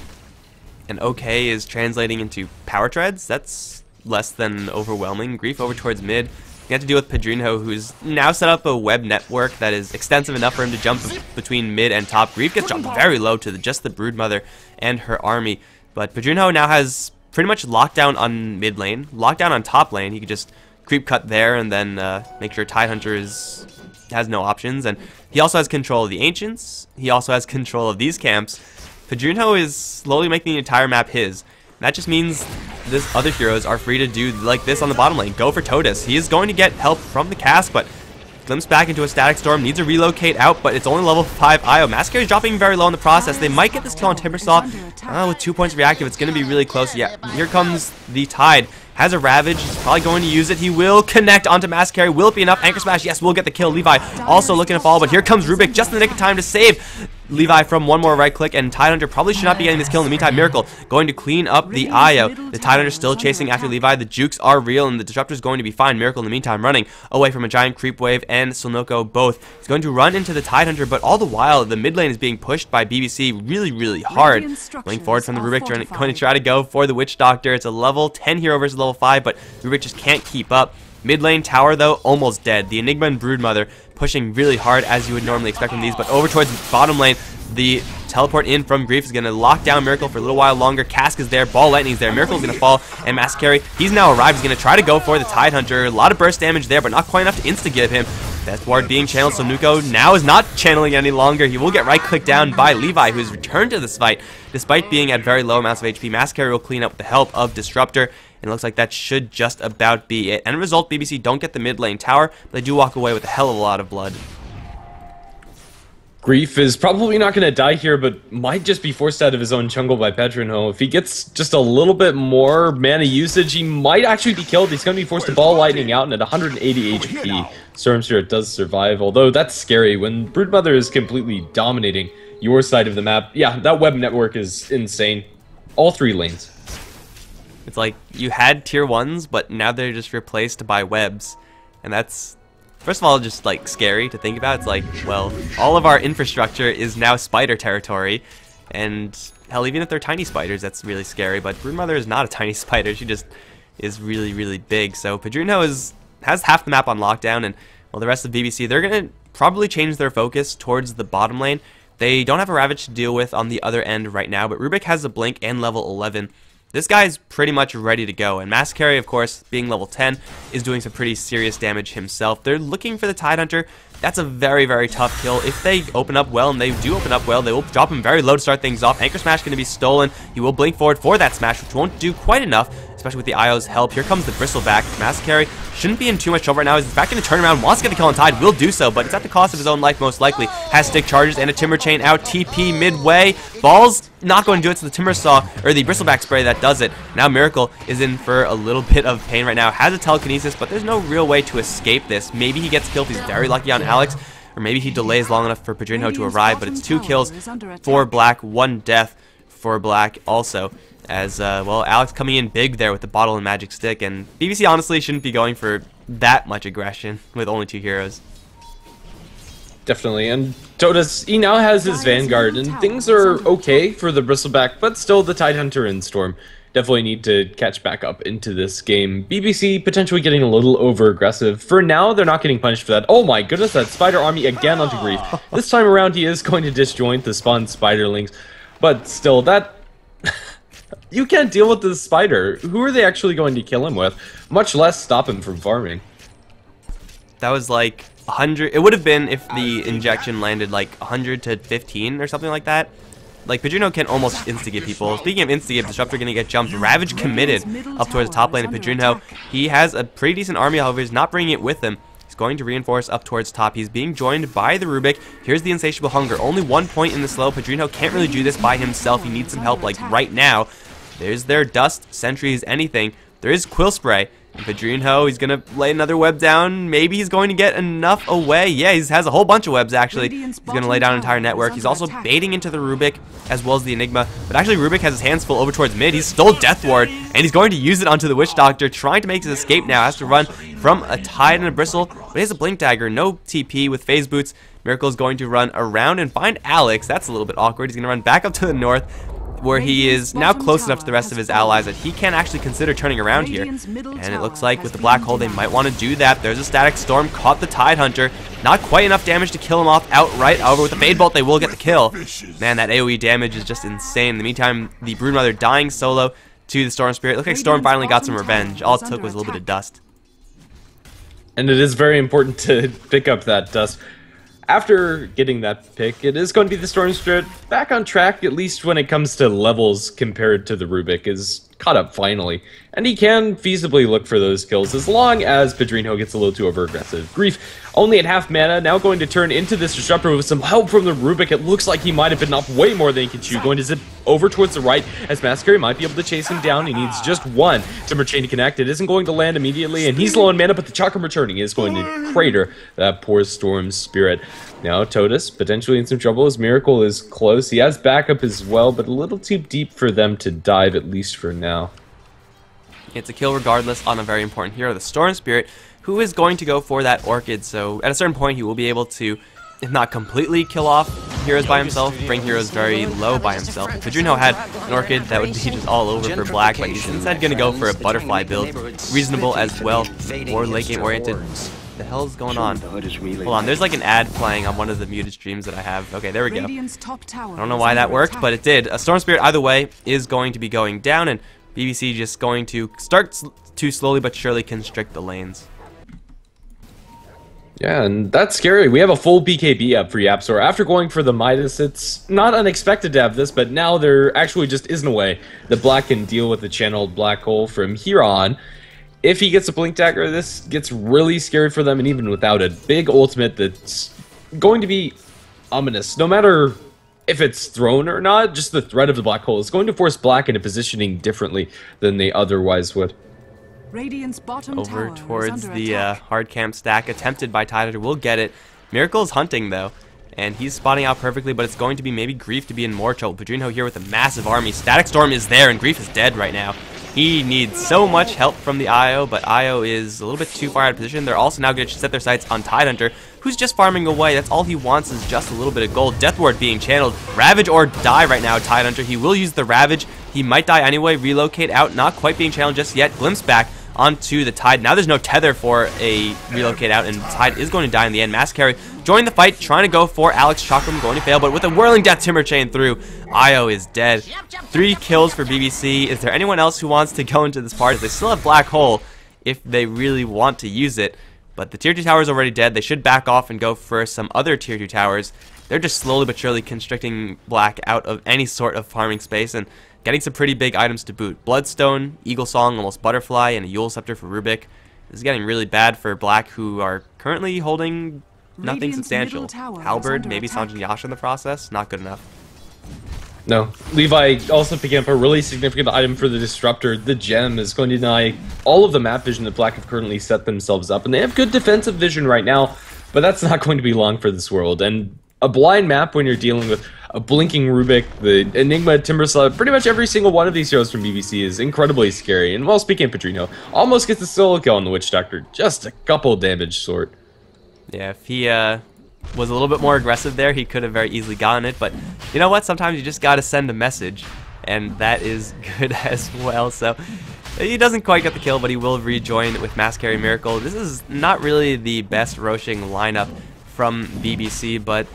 And okay is translating into power treads. That's less than overwhelming. Grief over towards mid. You have to deal with Pedrinho, who's now set up a web network that is extensive enough for him to jump between mid and top. Grief gets jumped very low to just the Broodmother and her army. But Pedrinho now has pretty much lockdown on mid lane, lockdown on top lane. He could just creep cut there and then make sure Tidehunter has no options. And he also has control of the Ancients. He also has control of these camps. Pedrinho is slowly making the entire map his. That just means this other heroes are free to do like this on the bottom lane. Go for Totus. He is going to get help from the cast, but glimpse back into a Static Storm. Needs to relocate out, but it's only level 5 IO. Massacre is dropping very low in the process. They might get this kill on Timbersaw. With 2 points reactive, it's going to be really close. Yeah, here comes the Tide. Has a Ravage. He's probably going to use it. He will connect onto Massacre. Will it be enough? Anchor Smash. Yes, we'll get the kill. Levi also looking to fall, but here comes Rubik just in the nick of time to save Levi from one more right click, and Tidehunter probably should not be getting this kill in the meantime. Miracle going to clean up the IO. The Tidehunter still chasing after Levi. The jukes are real, and the Disruptor is going to be fine. Miracle in the meantime running away from a giant creep wave and Silnoko both. He's going to run into the Tidehunter, but all the while the mid lane is being pushed by BBC really hard. Going forward from the Rubik, going to try to go for the Witch Doctor. It's a level 10 hero versus level 5, but Rubik just can't keep up. Mid lane tower though, almost dead. The Enigma and Broodmother pushing really hard as you would normally expect from these, but over towards bottom lane, the teleport in from Grief is going to lock down Miracle for a little while longer. Cask is there, Ball Lightning is there, Miracle is going to fall, and Massacre, he's now arrived. He's going to try to go for the Tidehunter. A lot of burst damage there, but not quite enough to insta-give him. Death Ward being channeled, so Nuko now is not channeling any longer. He will get right-clicked down by Levi, who has returned to this fight. Despite being at very low amounts of HP, Massacre will clean up with the help of Disruptor. And it looks like that should just about be it. End result, BBC don't get the mid lane tower, but they do walk away with a hell of a lot of blood. Grief is probably not going to die here, but might just be forced out of his own jungle by Pedrinho. If he gets just a little bit more mana usage, he might actually be killed. He's going to be forced to Ball Lightning out, and at 180 HP, Storm Spirit does survive, although that's scary. When Broodmother is completely dominating your side of the map, yeah, that web network is insane. All 3 lanes. It's like you had tier 1s, but now they're just replaced by webs. And that's first of all, just like scary to think about. It's like, well, all of our infrastructure is now spider territory, and hell, even if they're tiny spiders, that's really scary. But Broodmother is not a tiny spider. She just is really, really big. So Bridon has half the map on lockdown, and well, the rest of BBC, they're gonna probably change their focus towards the bottom lane. They don't have a Ravage to deal with on the other end right now, but Rubik has a Blink and level 11. This guy's pretty much ready to go, and Mascari, of course, being level 10, is doing some pretty serious damage himself. They're looking for the Tidehunter. That's a very, very tough kill. If they open up well, and they do open up well, they will drop him very low to start things off. Anchor Smash going to be stolen. He will blink forward for that smash, which won't do quite enough, especially with the IO's help. Here comes the Bristleback. Mascari shouldn't be in too much trouble right now. He's back in the turnaround, wants to get the kill on Tide, will do so, but it's at the cost of his own life most likely. Has stick charges and a Timber Chain out. TP midway. Ball's not going to do it, so the Timber Saw, or the Bristleback Spray that does it. Now Miracle is in for a little bit of pain right now. Has a Telekinesis, but there's no real way to escape this. Maybe he gets killed if he's very lucky on Alex, or maybe he delays long enough for Bridon to arrive, but it's 2 kills for Black, 1 death for Black also. As, well, Alex coming in big there with the bottle and magic stick, and BBC honestly shouldn't be going for that much aggression with only 2 heroes. Definitely, and he now has his Vanguard, and things are okay for the Bristleback, but still the Tidehunter and Storm definitely need to catch back up into this game. BBC potentially getting a little over-aggressive. For now, they're not getting punished for that. Oh my goodness, that Spider Army again onto Grief. This time around, he is going to disjoint the spawned Spiderlings, but still, that... You can't deal with the spider. Who are they actually going to kill him with? Much less stop him from farming. That was like 100. It would have been if the injection landed like 100 to 15 or something like that. Like, Bridon can almost insta-give people. Speaking of insta-give, Disruptor going to get jumped. Ravage committed up towards the top lane of Bridon. He has a pretty decent army, however, he's not bringing it with him. He's going to reinforce up towards top. He's being joined by the Rubik. Here's the Insatiable Hunger. Only 1 point in the slow. Bridon can't really do this by himself. He needs some help, like, right now. There's their Dust, Sentries, anything. There is Quill Spray. Bridon, he's going to lay another web down. Maybe he's going to get enough away. Yeah, he has a whole bunch of webs, actually. He's going to lay down an entire network. He's also baiting into the Rubik, as well as the Enigma. But actually, Rubik has his hands full over towards mid. He stole Death Ward, and he's going to use it onto the Witch Doctor, trying to make his escape now. Has to run from a Tide and a Bristle, but he has a Blink Dagger. No TP with Phase Boots. Miracle is going to run around and find Alex. That's a little bit awkward. He's going to run back up to the north, where he is now close enough to the rest of his allies that he can actually consider turning around here. And it looks like with the Black Hole, they might want to do that. There's a Static Storm, caught the Tidehunter. Not quite enough damage to kill him off outright. However, with the Fade Bolt, they will get the kill. Man, that AoE damage is just insane. In the meantime, the Broodmother dying solo to the Storm Spirit. Looks like Storm finally got some revenge. All it took was a little bit of dust. And it is very important to pick up that dust. After getting that pick, it is going to be the Storm Spirit back on track, at least when it comes to levels compared to the Rubik, is caught up finally. And he can feasibly look for those kills as long as Bridon gets a little too over-aggressive. Grief only at half mana, now going to turn into this Disruptor with some help from the Rubik. It looks like he might have been off way more than he can chew. Going to zip over towards the right as Mascari might be able to chase him down. He needs just 1 Timber Chain to connect. It isn't going to land immediately, and he's low on mana, but the Chakram returning is going to crater that poor Storm Spirit. Now Totus potentially in some trouble as Miracle is close. He has backup as well, but a little too deep for them to dive, at least for now. It's a kill regardless on a very important hero, the Storm Spirit, who is going to go for that Orchid. So at a certain point, he will be able to, if not completely kill off heroes by himself, bring heroes very low by himself. If Bridon had an Orchid, that would be just all over for Black, but he's instead going to go for a Butterfly build. Reasonable as well, more late game oriented. The hell's going on? Hold on, there's like an ad playing on one of the muted streams that I have. Okay, there we go. I don't know why that worked, but it did. A Storm Spirit, either way, is going to be going down, and BBC just going to start to slowly but surely constrict the lanes. Yeah, and that's scary. We have a full BKB up for App Store. After going for the Midas, it's not unexpected to have this, but now there actually just isn't a way that Black can deal with the channeled Black Hole from here on. If he gets a Blink Dagger, this gets really scary for them, and even without a big ultimate that's going to be ominous. No matter if it's thrown or not, just the threat of the Black Hole is going to force Black into positioning differently than they otherwise would. Over towards the hard camp stack attempted by Tidehunter. Will get it. Miracle's hunting though, and he's spotting out perfectly, but it's going to be maybe Grief to be in more trouble. Bridon here with a massive army. Static Storm is there, and Grief is dead right now. He needs so much help from the IO, but IO is a little bit too far out of position. They're also now going to set their sights on Tidehunter, who's just farming away. That's all he wants is just a little bit of gold. Death Ward being channeled. Ravage or die right now, Tidehunter. He will use the Ravage. He might die anyway. Relocate out, not quite being channeled just yet. Glimpse back onto the Tide. Now there's no tether for a relocate out, and Tide is going to die in the end. Mass Carry joining the fight, trying to go for Alex Chakram, going to fail, but with a whirling death timber chain through, IO is dead. 3 kills for BBC. Is there anyone else who wants to go into this party? They still have Black Hole if they really want to use it, but the tier 2 tower is already dead. They should back off and go for some other tier 2 towers. They're just slowly but surely constricting Black out of any sort of farming space and getting some pretty big items to boot. Bloodstone, Eagle Song, almost Butterfly, and a Yule Scepter for Rubik. This is getting really bad for Black, who are currently holding nothing substantial. Halberd, maybe Sanjin Yasha in the process. Not good enough. No. Levi also picking up a really significant item for the Disruptor. The Gem is going to deny all of the map vision that Black have currently set themselves up. And they have good defensive vision right now, but that's not going to be long for this world. And a blind map when you're dealing with a blinking Rubik, the Enigma, Timbersaw, pretty much every single one of these heroes from BBC is incredibly scary. And while speaking of Bridon, almost gets the solo kill on the Witch Doctor. Just a couple damage short. Yeah, if he was a little bit more aggressive there, he could have very easily gotten it. But you know what? Sometimes you just got to send a message, and that is good as well. So he doesn't quite get the kill, but he will rejoin with Mass Carry Miracle. This is not really the best Roshing lineup from BBC, but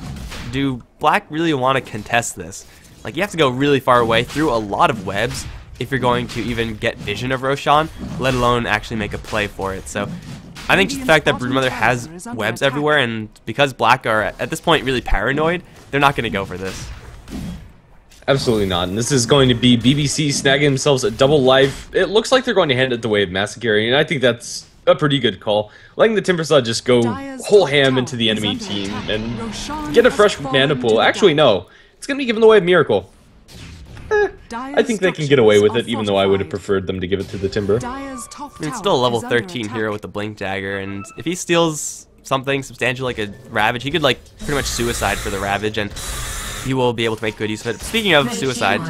do Black really want to contest this? Like, you have to go really far away through a lot of webs if you're going to even get vision of Roshan, let alone actually make a play for it. So I think just the fact that Broodmother has webs everywhere, and because Black are at this point really paranoid, they're not going to go for this. Absolutely not. And this is going to be BBC snagging themselves a double life. It looks like they're going to hand it the way of Massacre, and I think that's a pretty good call. Letting the Timbersaw just go whole ham into the enemy team and get a fresh mana pool. Actually, no. It's going to be given the way of Miracle. I think they can get away with it, even though I would have preferred them to give it to the Timber. It's still a level 13 hero with the Blink Dagger, and if he steals something substantial like a Ravage, he could like pretty much suicide for the Ravage, and he will be able to make good use of it. Speaking of suicide,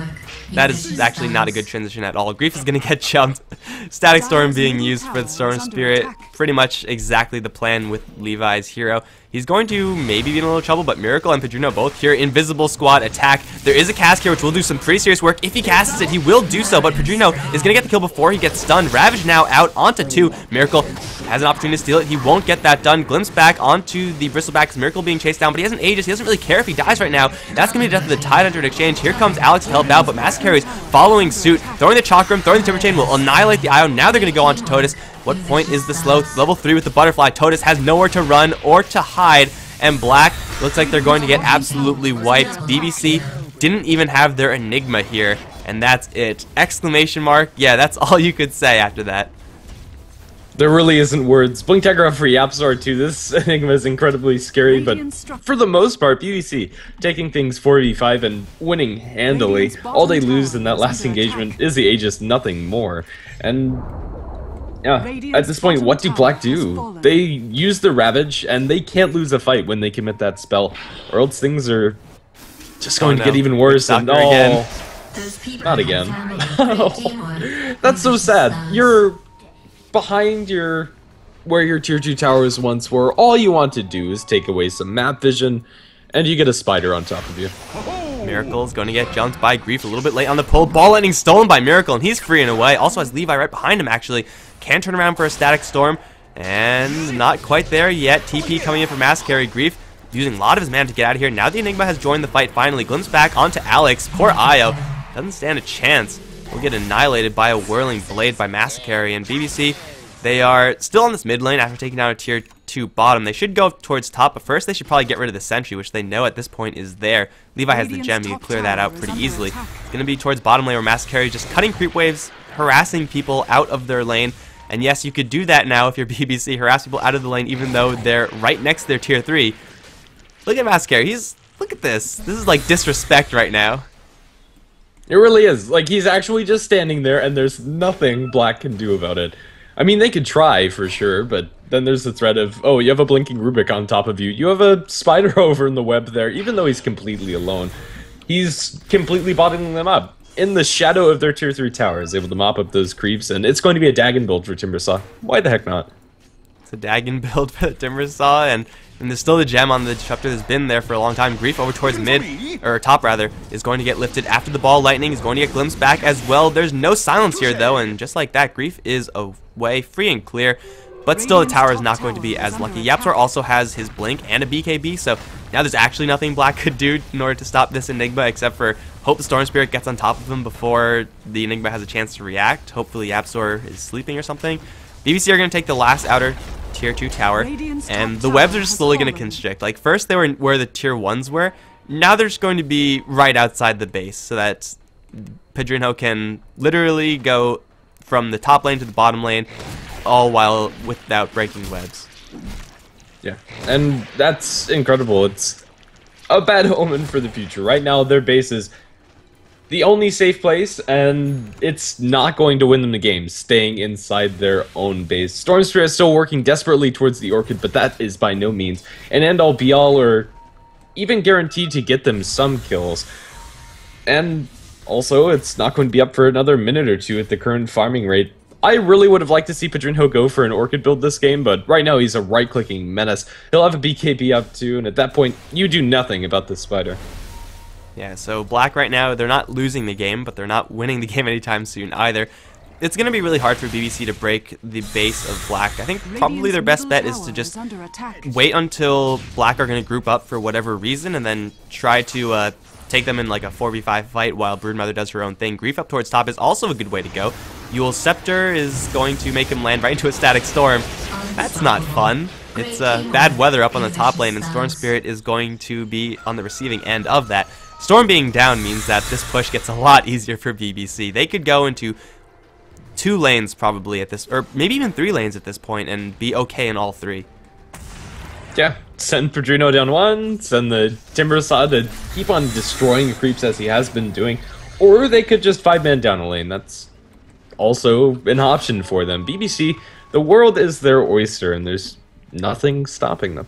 that is actually not a good transition at all. Grief is going to get jumped. Static Storm being used for the Storm Spirit. Pretty much exactly the plan with Levi's hero. He's going to maybe be in a little trouble, but Miracle and Bridon both here. Invisible Squad attack. There is a cast here, which will do some pretty serious work. If he casts it, he will do so, but Bridon is going to get the kill before he gets stunned. Ravage now out onto 2. Miracle has an opportunity to steal it. He won't get that done. Glimpse back onto the Bristleback. Miracle being chased down, but he has an Aegis. He doesn't really care if he dies right now. That's going to be the death of the Tidehunter in exchange. Here comes Alex to help out, but Mass Carries following suit. Throwing the Chakram, throwing the Timber Chain will annihilate the Ion. Now they're going to go on to Totus. What point is the slow? Level 3 with the Butterfly. Totus has nowhere to run or to hide. And Black looks like they're going to get absolutely wiped. BBC didn't even have their Enigma here, and that's it. Exclamation mark. Yeah, that's all you could say after that. There really isn't words. Blink Dagger up for Yapzor too. This Enigma is incredibly scary, but for the most part, BBC taking things 4v5 and winning handily. All they lose in that last engagement is the Aegis, nothing more. And yeah, at this point, what do Black do? They use the Ravage, and they can't lose a fight when they commit that spell, or else things are just going to get even worse. And again. Not again. That's so sad. You're behind where your tier 2 towers once were. All you want to do is take away some map vision, and you get a spider on top of you. Miracle's going to get jumped by Grief a little bit late on the pull. Ball Lightning stolen by Miracle, and he's free and away. Also has Levi right behind him, actually. Can turn around for a Static Storm, and not quite there yet. TP coming in for Mass Carry. Grief using a lot of his mana to get out of here. Now the Enigma has joined the fight finally. Glimpse back onto Alex. Poor Io doesn't stand a chance. Will get annihilated by a Whirling Blade by Massacre, and BBC, they are still on this mid lane after taking down a tier 2 bottom. They should go towards top, but first they should probably get rid of the Sentry, which they know at this point is there. Levi has the gem, he can clear that out pretty easily. It's going to be towards bottom lane where Massacre is just cutting creep waves, harassing people out of their lane. And yes, you could do that now if you're BBC, harass people out of the lane even though they're right next to their tier 3. Look at Massacre, look at this. This is like disrespect right now. It really is. Like, he's actually just standing there, and there's nothing Black can do about it. I mean, they could try for sure, but then there's the threat of, oh, you have a blinking Rubik on top of you. You have a spider over in the web there, even though he's completely alone. He's completely bottling them up. In the shadow of their tier 3 tower, is able to mop up those creeps, and it's going to be a Dagon build for Timbersaw. Why the heck not? It's a Dagon build for the Timbersaw, and there's still the gem on the disruptor that's been there for a long time. Grief over towards mid, or top rather, is going to get lifted after the ball. Lightning is going to get glimpsed back as well. There's no silence here though, and just like that, Grief is away, free and clear. But still, the tower is not going to be as lucky. YapzOr also has his blink and a BKB, so now there's actually nothing Black could do in order to stop this Enigma, except for hope the Storm Spirit gets on top of him before the Enigma has a chance to react. Hopefully YapzOr is sleeping or something. BBC are going to take the last outer tier 2 tower, and the webs are just slowly going to constrict. Like, first they were where the tier 1s were, now they're just going to be right outside the base, so that Bridon can literally go from the top lane to the bottom lane, all while without breaking webs. Yeah, and that's incredible. It's a bad omen for the future. Right now, their base is the only safe place, and it's not going to win them the game, staying inside their own base. Storm Spirit is still working desperately towards the Orchid, but that is by no means an end-all be-all or even guaranteed to get them some kills. And also, it's not going to be up for another minute or two at the current farming rate. I really would have liked to see Bridon go for an Orchid build this game, but right now he's a right-clicking menace. He'll have a BKB up too, and at that point, you do nothing about this spider. Yeah, so Black right now, they're not losing the game, but they're not winning the game anytime soon either. It's going to be really hard for BBC to break the base of Black. I think probably their best bet is to just wait until Black are going to group up for whatever reason, and then try to take them in like a 4v5 fight while Broodmother does her own thing. Grief up towards top is also a good way to go. Yule's Scepter is going to make him land right into a Static Storm. That's not fun. It's bad weather up on the top lane, and Storm Spirit is going to be on the receiving end of that. Storm being down means that this push gets a lot easier for BBC. They could go into 2 lanes probably at this, or maybe even 3 lanes at this point, and be okay in all 3. Yeah, send Bridon down 1, send the Timbersaw to keep on destroying the creeps as he has been doing, or they could just 5-man down a lane. That's also an option for them. BBC, the world is their oyster, and there's nothing stopping them.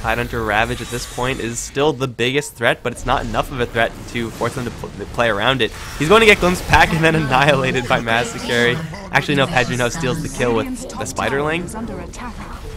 Tidehunter Ravage at this point is still the biggest threat, but it's not enough of a threat to force them to play around it. He's going to get glimpsed back and then annihilated by Massacre. Actually, no, Bridon steals the kill with the Spiderling.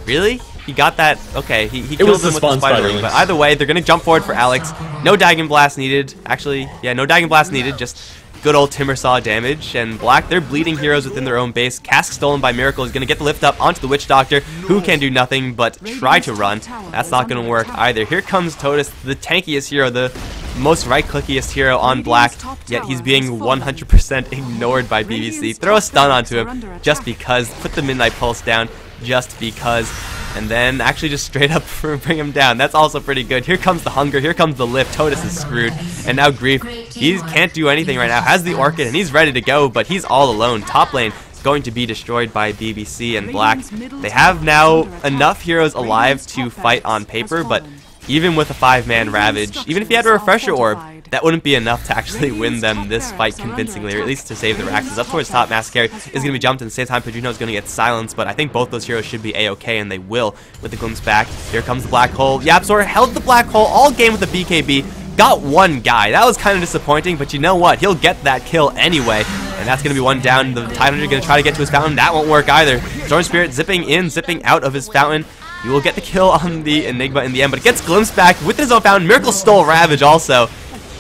Really? He got that? Okay, he killed him with the Spiderling. But either way, they're going to jump forward for Alex. No Dagon Blast needed. Actually, yeah, no Dagon Blast needed. Just good old Timbersaw damage. And Black, they're bleeding heroes within their own base. Cask stolen by Miracle is going to get the lift up onto the Witch Doctor, who can do nothing but try to run. That's not going to work either. Here comes Totus, the tankiest hero, the most right-clickiest hero on Black, yet he's being 100% ignored by BBC. Throw a stun onto him just because. Put the Midnight Pulse down just because. And then actually just straight up bring him down. That's also pretty good. Here comes the hunger. Here comes the lift. Totus is screwed. And now Grief, he can't do anything right now. Has the Orchid and he's ready to go, but he's all alone. Top lane is going to be destroyed by BBC and Black. They have now enough heroes alive to fight on paper, but even with a 5-man Ravage, even if he had a Refresher Orb, that wouldn't be enough to actually win them this fight convincingly, or at least to save their axes. Up towards top, Massacre is going to be jumped, and at the same time, Bridon is going to get silenced, but I think both those heroes should be A-okay, and they will with the glimpse back. Here comes the Black Hole. YapzOr held the Black Hole all game with a BKB, got 1 guy. That was kind of disappointing, but you know what? He'll get that kill anyway, and that's going to be 1 down. The Tidehunter going to try to get to his fountain. That won't work either. Storm Spirit zipping in, zipping out of his fountain. You will get the kill on the Enigma in the end, but it gets glimpsed back with his own fountain. Miracle stole Ravage also.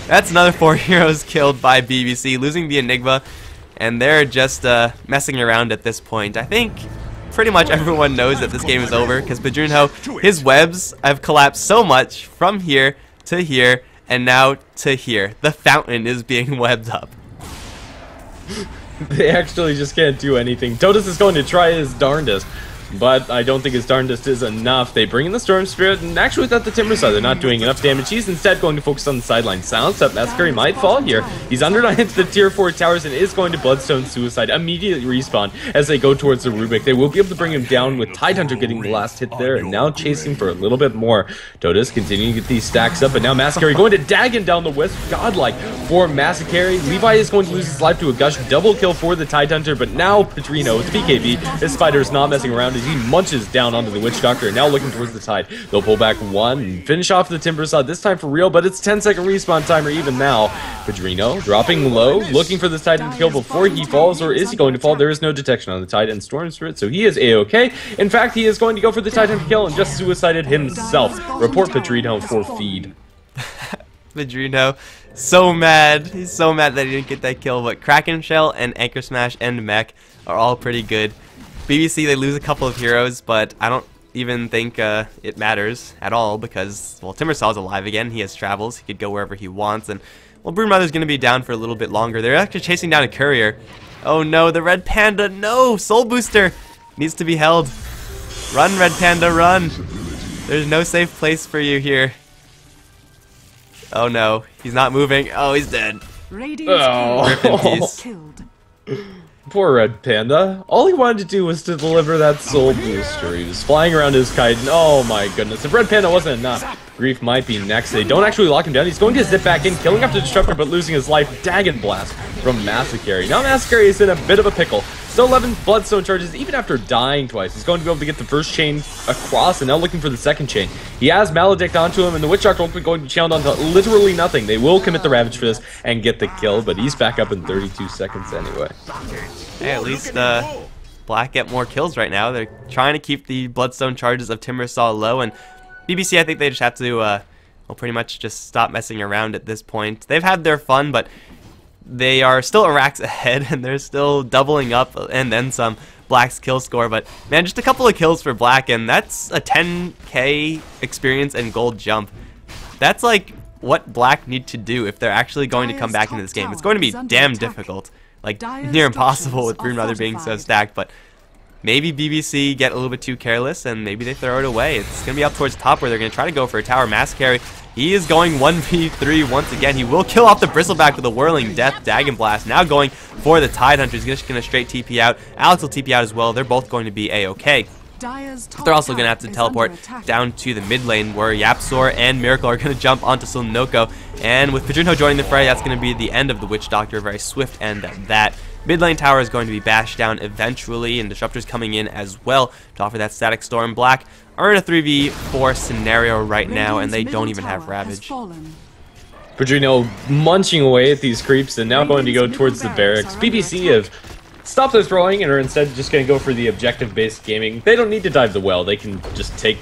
That's another 4 heroes killed by BBC, losing the Enigma, and they're just messing around at this point. I think pretty much everyone knows that this game is over, because Bridon, his webs have collapsed so much from here to here, and now to here. The fountain is being webbed up. They actually just can't do anything. Totus is going to try his darndest, but I don't think his Darndest is enough. They bring in the Storm Spirit, and actually without the Timber Saw, they're not doing enough damage. He's instead going to focus on the sideline. Silence up, Massacre might fall here. He's under 9 into the tier 4 towers and is going to Bloodstone Suicide. Immediately respawn as they go towards the Rubik. They will be able to bring him down with Tidehunter getting the last hit there, and now chasing for a little bit more. Dota's continuing to get these stacks up, but now Massacre going to Dagon down the wisp. Godlike for Massacre. Levi is going to lose his life to a Gush. Double kill for the Tidehunter, but now Bridon with the BKB. His Spider is not messing around as he munches down onto the Witch Doctor, and now looking towards the Tide. They'll pull back one and finish off the Timber Saw, this time for real, but it's 10-second respawn timer even now. Bridon dropping low, looking for this Titan to kill before he falls, or is he going to fall? There is no detection on the Tide and Storm Spirit, so he is a-okay. In fact, he is going to go for the Titan to kill and just suicided himself. Report Bridon for feed. Bridon, so mad. He's so mad that he didn't get that kill, but Kraken Shell and Anchor Smash and Mech are all pretty good. BBC, they lose a couple of heroes, but I don't even think it matters at all because, well, Timbersaw's alive again. He has travels. He could go wherever he wants, and, well, Broodmother's going to be down for a little bit longer. They're actually chasing down a courier. Oh, no, the Red Panda. No, Soul Booster needs to be held. Run, Red Panda, run. There's no safe place for you here. Oh, no, he's not moving. Oh, he's dead. Rip in peace. Poor Red Panda. All he wanted to do was to deliver that Soul Booster. He was flying around his kite, and oh my goodness, if Red Panda wasn't enough, Grief might be next. They don't actually lock him down. He's going to zip back in, killing off the Disruptor, but losing his life. Dagon Blast from Massacre. Now Massacre is in a bit of a pickle. Still 11 Bloodstone charges, even after dying twice. He's going to be able to get the first chain across, and now looking for the second chain. He has Maledict onto him, and the Witch Doctor will be going to be channeled onto literally nothing. They will commit the Ravage for this and get the kill, but he's back up in 32 seconds anyway. Hey, at least Black get more kills right now. They're trying to keep the Bloodstone charges of Timbersaw low, and BBC, I think they just have to, well, pretty much just stop messing around at this point. They've had their fun, but they are still Iraq's ahead, and they're still doubling up, and then some Black's kill score. But, man, just a couple of kills for Black, and that's a 10k experience and gold jump. That's, like, what Black need to do if they're actually going to come back into this game. It's going to be damn difficult. Like, near impossible with Broodmother being so stacked, but maybe BBC get a little bit too careless, and maybe they throw it away. It's going to be up towards top where they're going to try to go for a tower mass carry. He is going 1v3 once again. He will kill off the Bristleback with a Whirling Death Dagon Blast. Now going for the Tidehunter. He's just going to straight TP out. Alex will TP out as well. They're both going to be a-okay. They're also going to have to teleport down to the mid lane where Yapsor and Miracle are going to jump onto Silnoko. And with Bridon joining the fray, that's going to be the end of the Witch Doctor. A very swift end of that. Mid lane tower is going to be bashed down eventually, and Disruptor's coming in as well to offer that Static Storm. Black are in a 3v4 scenario right now, and they don't even have Ravage. Bridon munching away at these creeps and now going to go towards the barracks. BBC have stopped their throwing and are instead just going to go for the objective-based gaming. They don't need to dive the well. They can just take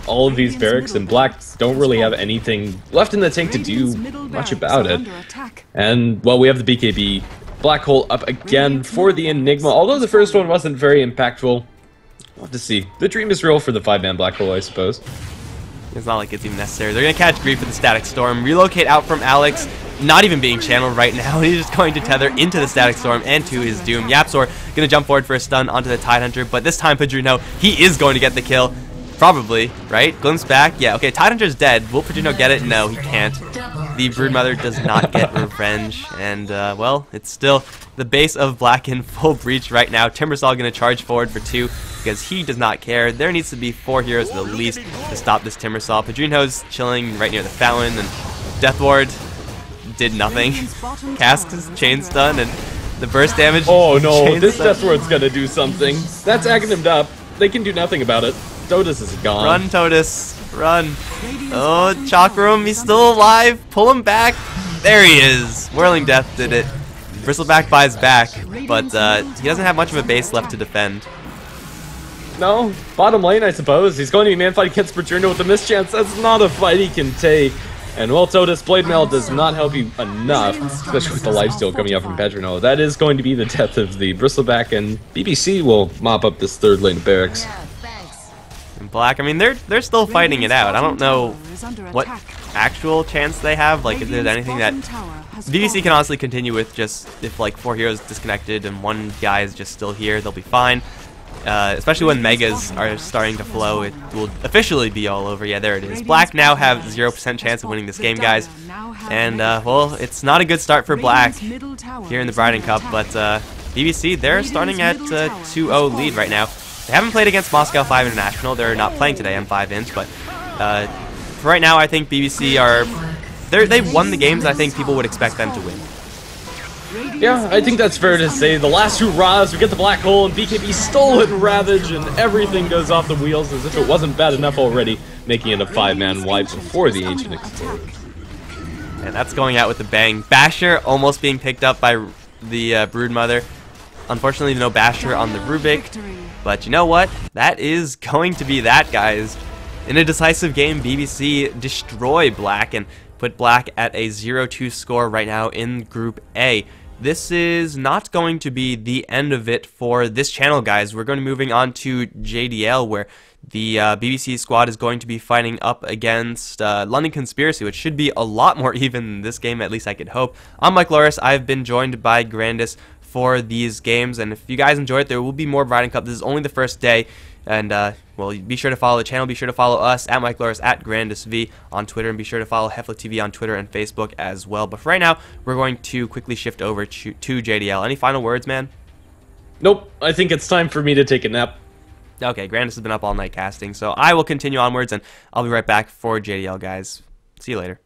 all of these barracks, and Black don't really have anything left in the tank to do much about it. And, well, we have the BKB. Black Hole up again for the Enigma. Although the first one wasn't very impactful, we'll have to see. The dream is real for the 5-man Black Hole, I suppose. It's not like it's even necessary. They're going to catch Grief with the Static Storm, relocate out from Alex, not even being channeled right now. He's just going to tether into the Static Storm and to his doom. Yapsor going to jump forward for a stun onto the Tidehunter, but this time Bridon, he is going to get the kill. Probably, right? Glimpse back. Yeah, okay, Tidehunter's dead. Will Bridon get it? No, he can't. The Broodmother does not get revenge, and, well, it's still the base of Black in full breach right now. Timbersaw going to charge forward for 2 because he does not care. There needs to be 4 heroes at the least to stop this Timbersaw. Bridon's chilling right near the fountain, and Death Ward did nothing. Cask's chain stun, and the burst damage. Oh no, this Death Ward's going to do something. That's acting him up. They can do nothing about it. Totus is gone. Run, Totus. Run. Oh, Chakram, he's still alive. Pull him back. There he is. Whirling Death did it. Bristleback buys back, but he doesn't have much of a base left to defend. No, bottom lane, I suppose. He's going to be man-fighting against Bridon with a mischance. That's not a fight he can take. And, well, Totus, Blade Mail does not help you enough, especially with the lifesteal coming out from Petrino. That is going to be the death of the Bristleback, and BBC will mop up this third lane of barracks. And Black, I mean, they're still fighting it out. I don't know what actual chance they have, like if there's anything that BBC can honestly continue with. Just if like 4 heroes disconnected and 1 guy is just still here, they'll be fine. Especially when megas are starting to flow, it will officially be all over. Yeah, there it is. Black now have 0% chance of winning this game, guys. And, well, it's not a good start for Black here in the Bridon Cup, but BBC, they're starting at 2-0 lead right now. They haven't played against Moscow 5 International. They're not playing today on 5-inch, but for right now, I think BBC they've won the games I think people would expect them to win. Yeah, I think that's fair to say. The last hurrahs, we get the black hole, and BKB stolen Ravage, and everything goes off the wheels as if it wasn't bad enough already, making it a 5-man wipe before the Ancient Explorer. And that's going out with a bang. Basher almost being picked up by the Broodmother. Unfortunately, no Basher on the Rubik. But you know what? That is going to be that, guys. In a decisive game, BBC destroy Black and put Black at a 0-2 score right now in Group A. This is not going to be the end of it for this channel, guys. We're going to be moving on to JDL, where the BBC squad is going to be fighting up against London Conspiracy, which should be a lot more even than this game, at least I could hope. I'm Mike Loris. I've been joined by Grandis for these games, and if you guys enjoy it, there will be more Bridon Cup. This is only the first day, and well, be sure to follow the channel. Be sure to follow us at Mike Loris, at GrandisV on Twitter, and be sure to follow HeflaTV on Twitter and Facebook as well. But for right now, we're going to quickly shift over to JDL. Any final words, man? Nope, I think it's time for me to take a nap. Okay, Grandis has been up all night casting, so I will continue onwards, and I'll be right back for JDL, guys. See you later.